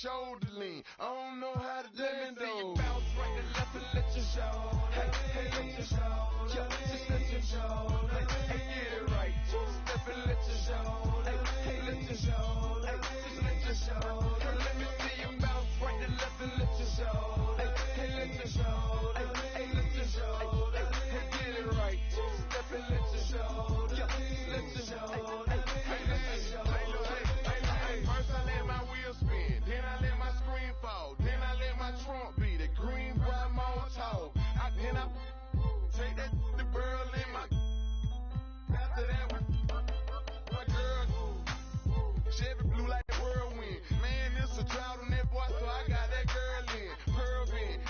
shoulder lean. I don't know how to let me see you bounce right to left and let your shoulder. Hey, let your shoulder. Just let your shoulder. Hey, get it right. Step and let your shoulder. Hey, let your shoulder. Just let your shoulder. Let me see you bounce right to left and let your shoulder. Hey, let your shoulder. Hey, let your shoulder. Hey, get it right. Step and let your shoulder. Just let your shoulder. Hey, let your shoulder. First I let my wheel spin, then I let my screen fall, then I let my trunk be the green bright Molotov. Then I take that the girl in my. After that, my girl Chevy blue like a whirlwind. Man, it's a drought on that boy, so I got that girl in pearl in.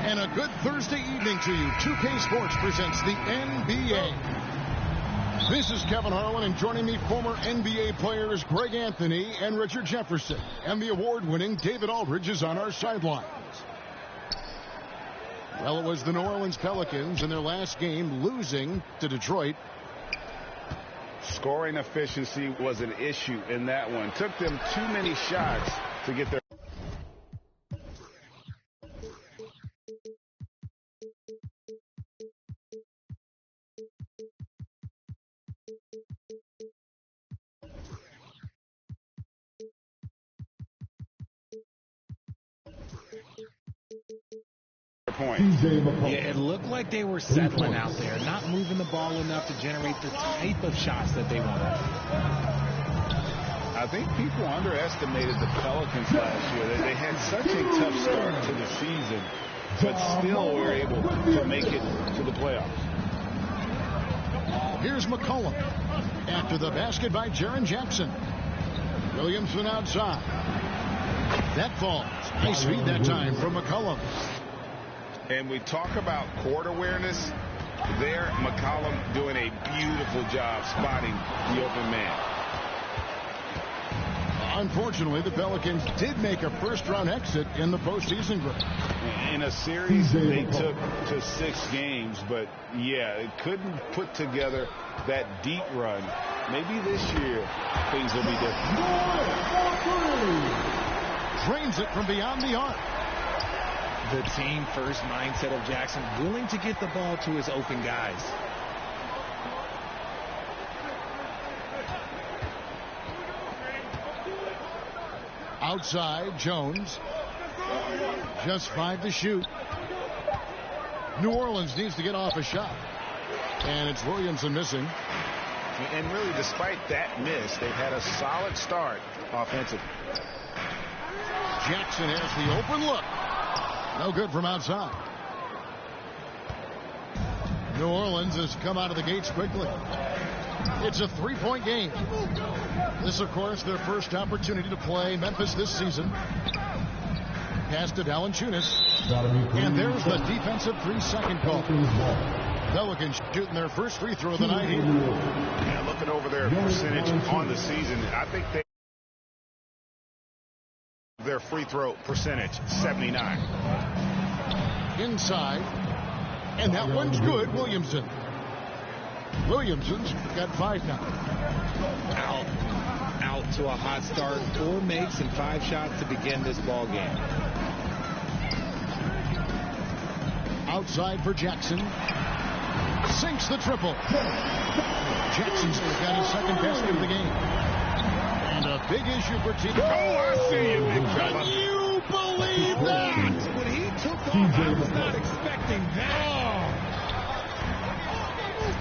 And a good Thursday evening to you. 2K Sports presents the NBA. This is Kevin Harlan, and joining me, former NBA players Greg Anthony and Richard Jefferson. And the award-winning David Aldridge is on our sidelines. Well, it was the New Orleans Pelicans in their last game losing to Detroit. Scoring efficiency was an issue in that one. Took them too many shots to get their... point. Yeah, it looked like they were settling out there, not moving the ball enough to generate the type of shots that they wanted. I think people underestimated the Pelicans last year. They had such a tough start to the season, but still were able to make it to the playoffs. Here's McCollum after the basket by Jaren Jackson. Williamson outside. That falls. Nice feed that time from McCollum. And we talk about court awareness. There, McCollum doing a beautiful job spotting the open man. Unfortunately, the Pelicans did make a first-round exit in the postseason group. In a series they took to 6 games, but yeah, it couldn't put together that deep run. Maybe this year things will be different. Drains it from beyond the arc. The team-first mindset of Jackson, willing to get the ball to his open guys. Outside, Jones. Just 5 to shoot. New Orleans needs to get off a shot. And it's Williamson missing. And really, despite that miss, they've had a solid start offensively. Jackson has the open look. No good from outside. New Orleans has come out of the gates quickly. It's a 3-point game. This, of course, their first opportunity to play Memphis this season. Pass to Valanciunas. And there's the defensive 3-second call. Pelicans shooting their first free throw of the night here. Yeah, looking over their percentage on the season, I think their free throw percentage, 79. Inside. And that one's good, Williamson. Williamson's got 5 now. Out to a hot start. 4 makes and 5 shots to begin this ball game. Outside for Jackson. Sinks the triple. Jackson's got his second basket of the game. And a big issue for team. Oh, I see you, big fella. Can you believe that? When he took off, I was not expecting that.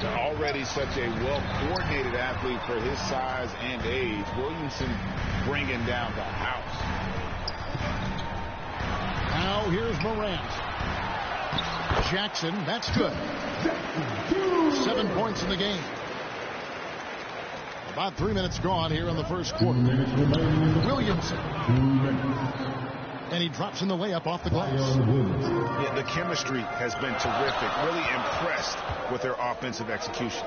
Already such a well-coordinated athlete for his size and age. Williamson bringing down the house. Now here's Morant. Jackson, that's good. 7 points in the game. About 3 minutes gone here in the first quarter. Williamson. And he drops in the layup off the glass. Yeah, the chemistry has been terrific. Really impressed with their offensive execution.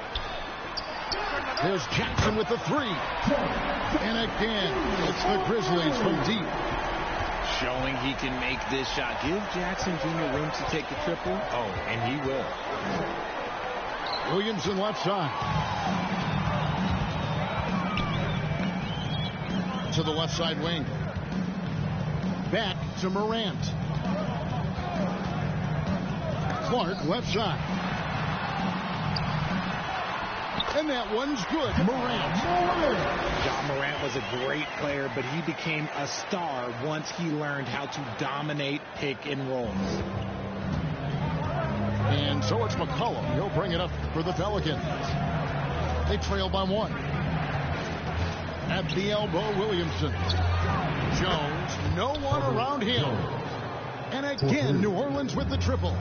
There's Jackson with the 3. And again, it's the Grizzlies from deep. Showing he can make this shot. Give Jackson Jr. room to take the triple. Oh, and he will. Williamson left side. to the left side wing. Back to Morant. Clark, left side. And that one's good. Morant. John Morant was a great player, but he became a star once he learned how to dominate pick and rolls. And so it's McCollum. He'll bring it up for the Pelicans. They trail by 1. At the elbow, Williamson. Jones, no one around him. And again, New Orleans with the triple.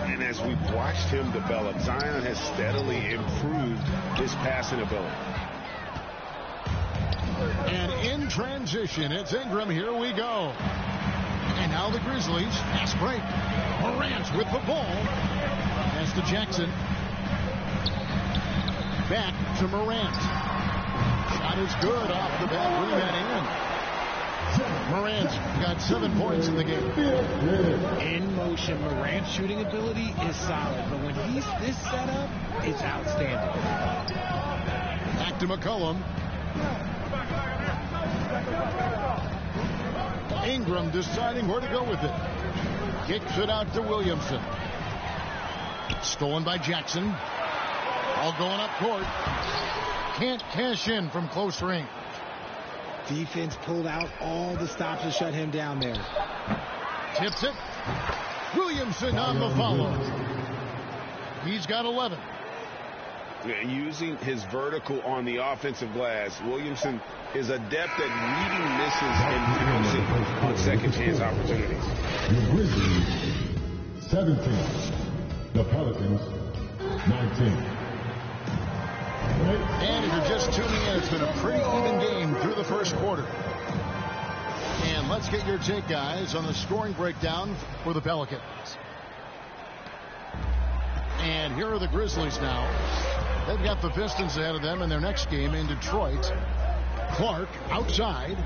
And as we've watched him develop, Zion has steadily improved his passing ability. And in transition, it's Ingram. Here we go. And now the Grizzlies. Pass break. Morant with the ball. Pass to Jackson. Back to Morant. Shot is good off the back rim and in. Morant's got 7 points in the game. In motion, Morant's shooting ability is solid, but when he's this set up, it's outstanding. Back to McCollum. Ingram deciding where to go with it. Kicks it out to Williamson. Stolen by Jackson. All going up court. Can't cash in from close range. Defense pulled out all the stops to shut him down there. Tips it. Williamson on the follow. He's got 11. Using his vertical on the offensive glass, Williamson is adept at reading misses and producing on second chance opportunities. The Grizzlies 17. The Pelicans 19. And if you're just tuning in, it's been a pretty even game through the first quarter. And let's get your take, guys, on the scoring breakdown for the Pelicans. And here are the Grizzlies now. They've got the Pistons ahead of them in their next game in Detroit. Clark outside.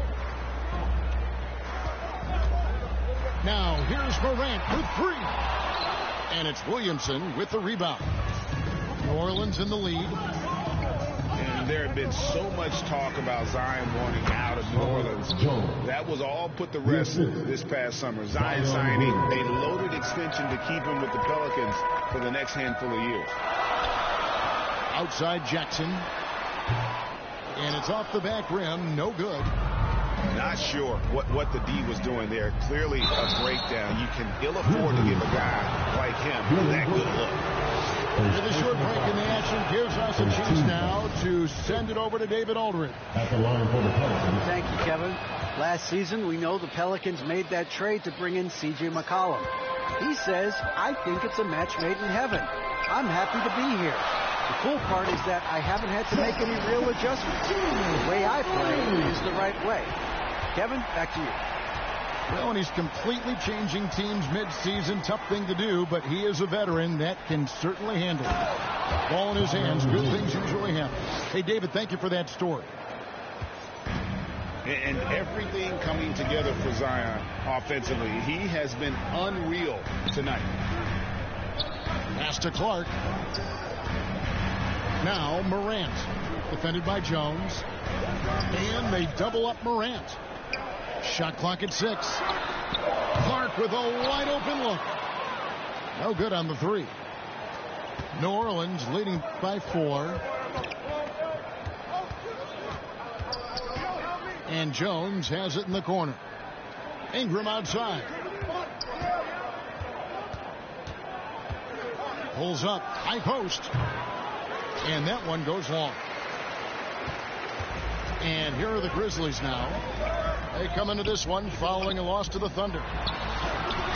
Now here's Morant with 3. And it's Williamson with the rebound. New Orleans in the lead. And there had been so much talk about Zion wanting out of New Orleans. That was all put to rest this past summer. Zion signing a loaded extension to keep him with the Pelicans for the next handful of years. Outside Jackson. And it's off the back rim. No good. Not sure what the D was doing there. Clearly a breakdown. You can ill afford to give a guy like him that good look. With a short break in the action gives us a chance now to send it over to David Aldridge. At the line for the Pelicans. Thank you, Kevin. Last season, we know the Pelicans made that trade to bring in C.J. McCollum. He says, I think it's a match made in heaven. I'm happy to be here. The cool part is that I haven't had to make any real adjustments. The way I play is the right way. Kevin, back to you. Well, and he's completely changing teams mid-season. Tough thing to do, but he is a veteran that can certainly handle it. Ball in his hands. Good things usually happen. Hey, David, thank you for that story. And everything coming together for Zion offensively. He has been unreal tonight. Pass to Clark. Now Morant. Defended by Jones. And they double up Morant. Shot clock at 6. Clark with a wide open look. No good on the 3. New Orleans leading by 4. And Jones has it in the corner. Ingram outside. Pulls up. High post. And that one goes long. And here are the Grizzlies now. They come into this one following a loss to the Thunder.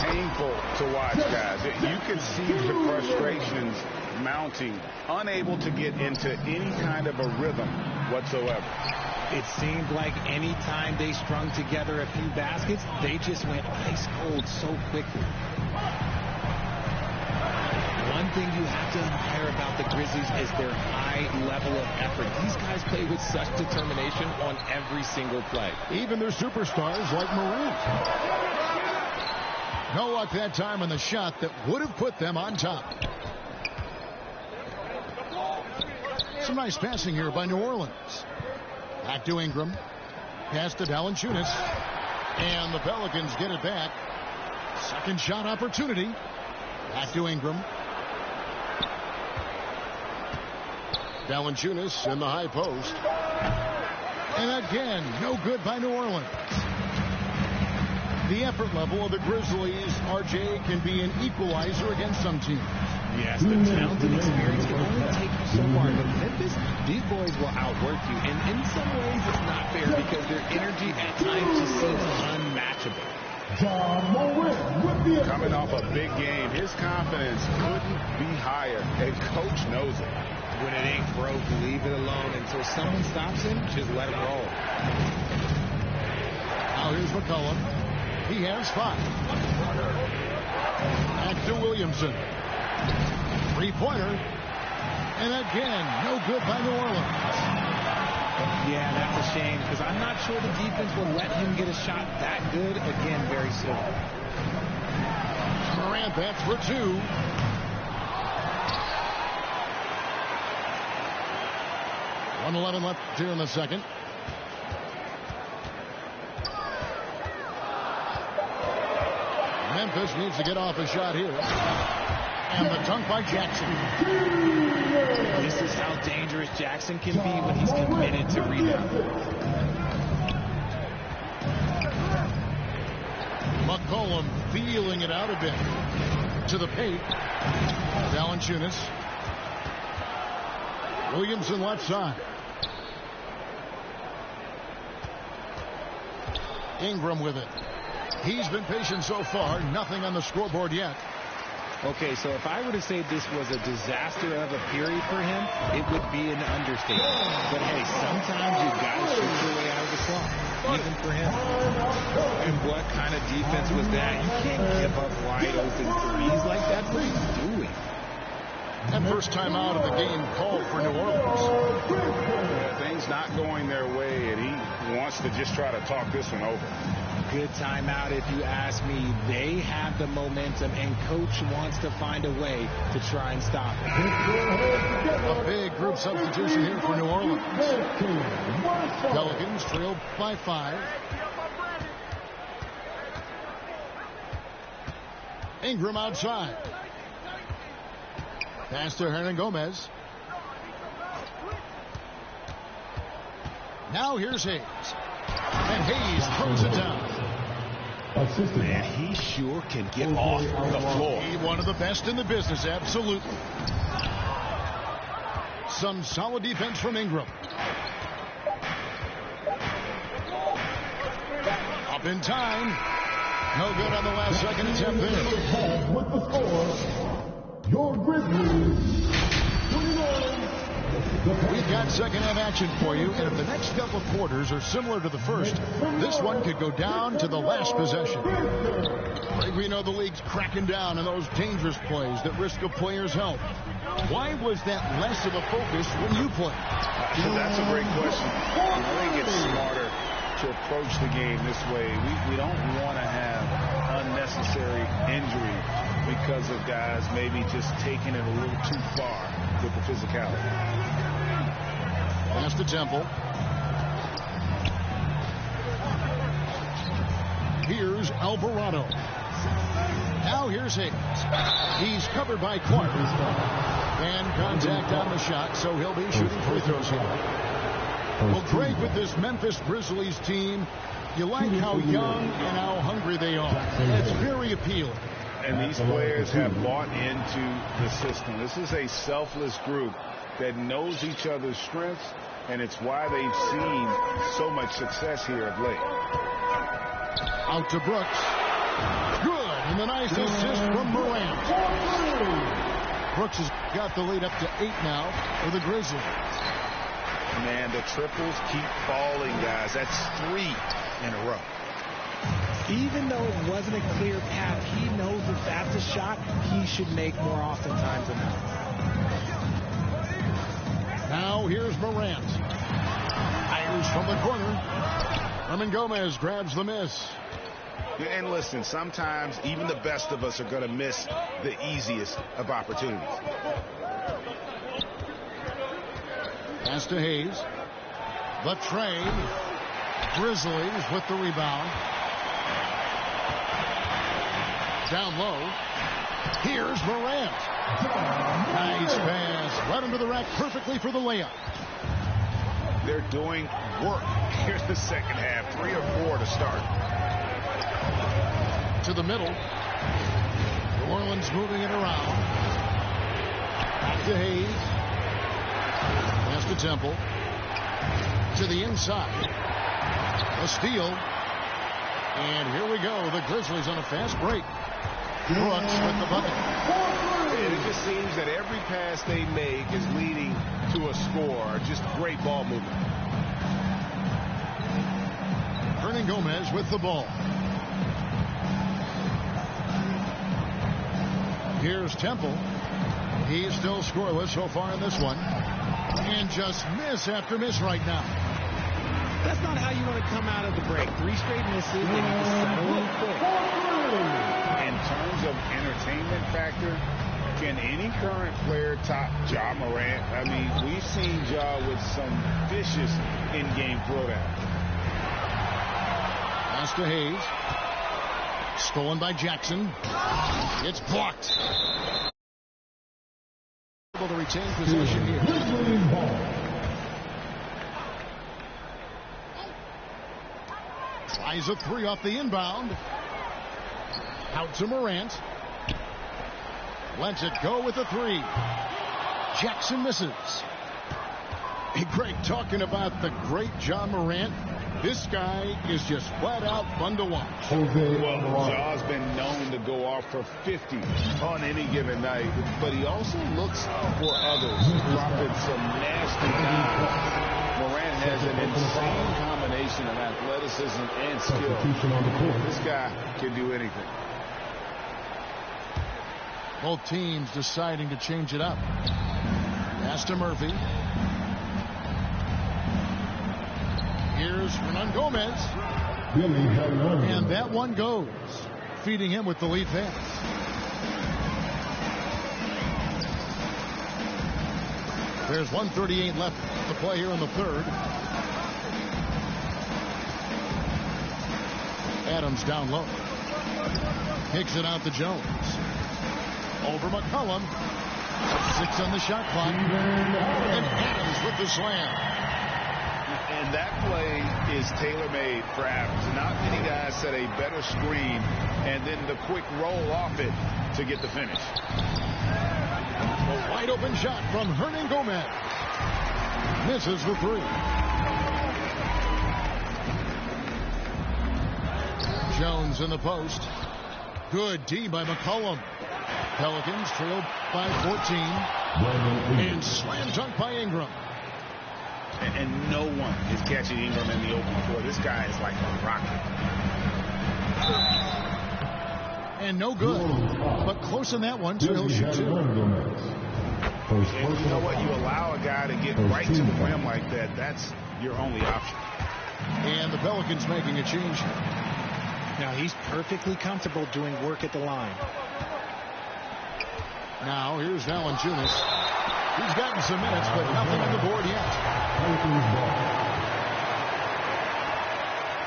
Painful to watch, guys. You can see the frustrations mounting, unable to get into any kind of a rhythm whatsoever. It seemed like any time they strung together a few baskets, they just went ice cold so quickly. One thing you have to admire about the Grizzlies is their high level of effort. These guys play with such determination on every single play. Even their superstars like Morant. No luck that time on the shot that would have put them on top. Some nice passing here by New Orleans. Back to Ingram. Pass to Valanciunas. And the Pelicans get it back. Second shot opportunity. Back to Ingram. Valanciunas in the high post. And again, no good by New Orleans. The effort level of the Grizzlies, RJ, can be an equalizer against some teams. Yes, the talent and experience can only take you so far. But Memphis, these boys will outwork you. And in some ways, it's not fair because their energy at times just seems unmatchable. Coming off a big game, his confidence couldn't be higher, and coach knows it. When it ain't broke, leave it alone until someone stops him. Just let him roll. Now here's McCollum. He has 5. Back to Williamson. Three-pointer. And again, no good by New Orleans. Yeah, that's a shame because I'm not sure the defense will let him get a shot that good again very soon. Morant bats for 2. .111 left here in the second. Memphis needs to get off a shot here. And the dunk by Jackson. This is how dangerous Jackson can be when he's committed to rebound. McCollum feeling it out a bit. To the paint. Valanciunas. Williamson left side. Ingram with it. He's been patient so far. Nothing on the scoreboard yet. Okay, so if I were to say this was a disaster of a period for him, it would be an understatement. But hey, sometimes you've got to shoot your way out of the slump, even for him. And what kind of defense was that? You can't give up wide open threes like that. What are you doing? And first time out of the game called for New Orleans. Things not going their way, and he wants to just try to talk this one over. Good timeout if you ask me. They have the momentum, and coach wants to find a way to try and stop it. A big group substitution here for New Orleans. Pelicans trailed by 5. Ingram outside. Pass to Hernan Gomez. Now here's Hayes. And Hayes throws it down. Man, he sure can get off the floor. He's one of the best in the business, absolutely. Some solid defense from Ingram. Up in time. No good on the last second attempt there. With the score, your Grizzlies 29. We've got second half action for you, and if the next couple of quarters are similar to the first, this one could go down to the last possession. We know the league's cracking down on those dangerous plays that risk a player's health. Why was that less of a focus when you played? That's a great question. I think it's smarter to approach the game this way. We don't want to have unnecessary injury because of guys maybe just taking it a little too far with the physicality. Pass to Temple. Here's Alvarado. Now here's Hayes. He's covered by Clark. And contact on the shot, so he'll be shooting free throws here. Well, Greg, with this Memphis Grizzlies team, you like how young and how hungry they are. That's very appealing. And these players have bought into the system. This is a selfless group that knows each other's strengths, and it's why they've seen so much success here of late. Out to Brooks. Good, and the nice assist from Morant. Brooks has got the lead up to 8 now for the Grizzlies. Man, the triples keep falling, guys. That's 3 in a row. Even though it wasn't a clear path, he knows if that's a shot he should make more oftentimes than not. Now here's Morant. Fires from the corner. Hernan Gomez grabs the miss. And listen, sometimes even the best of us are going to miss the easiest of opportunities. Pass to Hayes. The train. Grizzlies with the rebound. Down low. Here's Morant. Nice pass. Right under the rack perfectly for the layup. They're doing work. Here's the second half. 3 or 4 to start. To the middle. New Orleans moving it around. Back to Hayes. Pass to Temple. To the inside. A steal. And here we go. The Grizzlies on a fast break. Brooks with the bucket. And it just seems that every pass they make is leading to a score. Just great ball movement. Hernan Gomez with the ball. Here's Temple. He's still scoreless so far in this one. And just miss after miss right now. That's not how you want to come out of the break. 3 straight misses, and you just settle in quick. In terms of entertainment factor, can any current player top Ja Morant? I mean, we've seen Ja with some vicious in-game throwdown. Pass to Hayes. Stolen by Jackson. It's blocked. Able to retain possession here. Tries a 3 off the inbound. Out to Morant. Lets it go with a 3. Jackson misses. Hey, Greg, talking about the great Ja Morant. This guy is just flat out fun to watch. Well, Ja's been known to go off for 50 on any given night, but he also looks for others, dropping some nasty dimes. Morant has an insane combination of athleticism and skill. This guy can do anything. Both teams deciding to change it up. Pass to Murphy. Here's Hernan Gomez. And that one goes. Feeding him with the lead pass. There's 1:38 left to play here in the third. Adams down low. Kicks it out to Jones. Over McCollum. 6 on the shot clock. And Adams with the slam. And that play is tailor-made for Adams. Not many guys set a better screen and then the quick roll off it to get the finish. A wide open shot from Hernan Gomez. Misses the 3. Jones in the post. Good D by McCollum. Pelicans trailed by 14. And slam dunk by Ingram. And no one is catching Ingram in the open floor. This guy is like a rocket. And no good. But close on that one, so he'll shoot 2. And you know what? You allow a guy to get right to the rim like that, that's your only option. And the Pelicans making a change here. Now he's perfectly comfortable doing work at the line. Now here's Valanciunas. He's gotten some minutes, but nothing on the board yet.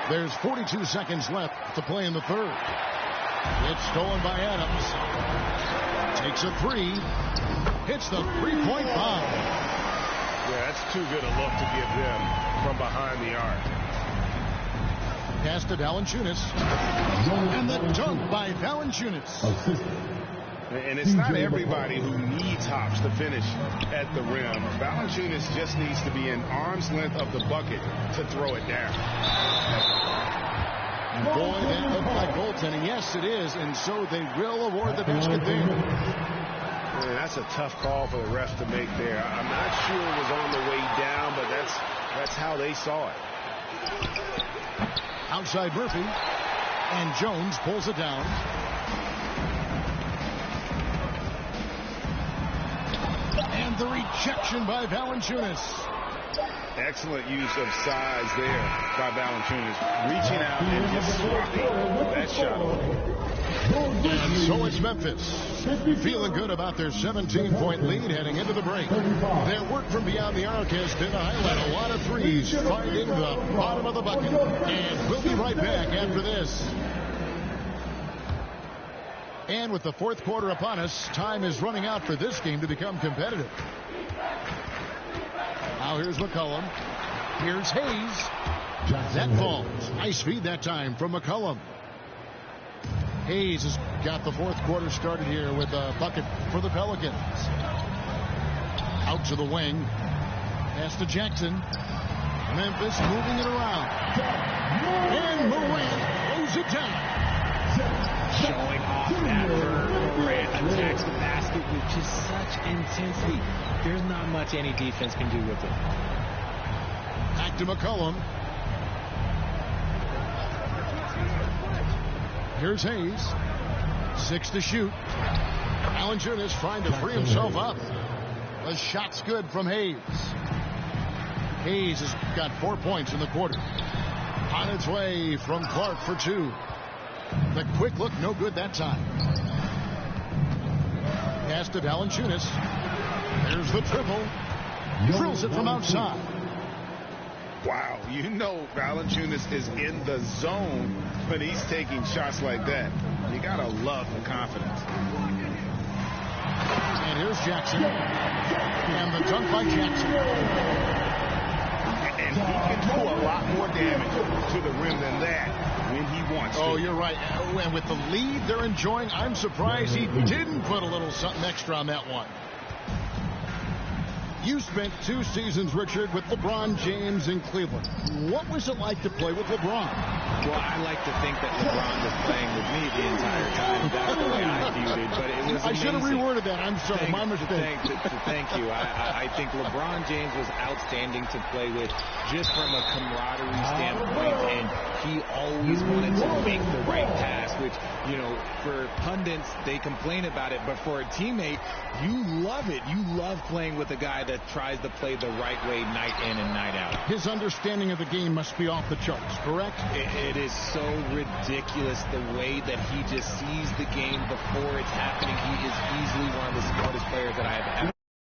There's 42 seconds left to play in the third. It's stolen by Adams. Takes a 3. Hits the 3-point bomb. Yeah, that's too good a look to give them from behind the arc. Pass to Valanciunas. And the dunk by Valanciunas. And it's not everybody who needs hops to finish at the rim. Valanciunas just needs to be an arm's length of the bucket to throw it down. Boy, that looked like goaltending. Yes, it is. And so they will award the basket there. Man, that's a tough call for the refs to make there. I'm not sure it was on the way down, but that's how they saw it. Outside Murphy. And Jones pulls it down. And the rejection by Valanciunas. Excellent use of size there by Valanciunas, reaching out and just swatting that shot. And so it's Memphis, feeling good about their 17-point lead heading into the break. Their work from beyond the arc has been to highlight a lot of threes, finding the bottom of the bucket. And we'll be right back after this. And with the fourth quarter upon us, time is running out for this game to become competitive. Now here's McCollum. Here's Hayes. That falls. Nice feed that time from McCollum. Hayes has got the fourth quarter started here with a bucket for the Pelicans. Out to the wing. Pass to Jackson. Memphis moving it around. And Morant throws it down. Showing off that Morant attacks the basket with just such intensity. There's not much any defense can do with it. Back to McCollum. Here's Hayes. 6 to shoot. Valanciunas trying to free himself up. The shot's good from Hayes. Hayes has got 4 points in the quarter. On its way from Clark for 2. The quick look, no good that time. Pass to Valanciunas. There's the triple. Drills it from outside. Wow, you know Valanciunas is in the zone when he's taking shots like that. You gotta love the confidence. And here's Jackson. And the dunk by Jackson. And he can do a lot more damage to the rim than that when he wants to. Oh, you're right. And with the lead they're enjoying, I'm surprised he didn't put a little something extra on that one. You spent 2 seasons, Richard, with LeBron James in Cleveland. What was it like to play with LeBron? Well, I like to think that LeBron was playing with me the entire time. That's the way I viewed it. But it was amazing. I should have reworded that. I'm sorry. My mistake. Thank you. I think LeBron James was outstanding to play with just from a camaraderie standpoint. And he always wanted to make the right pass, which, you know, for pundits, they complain about it. But for a teammate, you love it. You love playing with a guy that tries to play the right way night in and night out. His understanding of the game must be off the charts, correct? It is so ridiculous the way that he just sees the game before it's happening. He is easily one of the smartest players that I have ever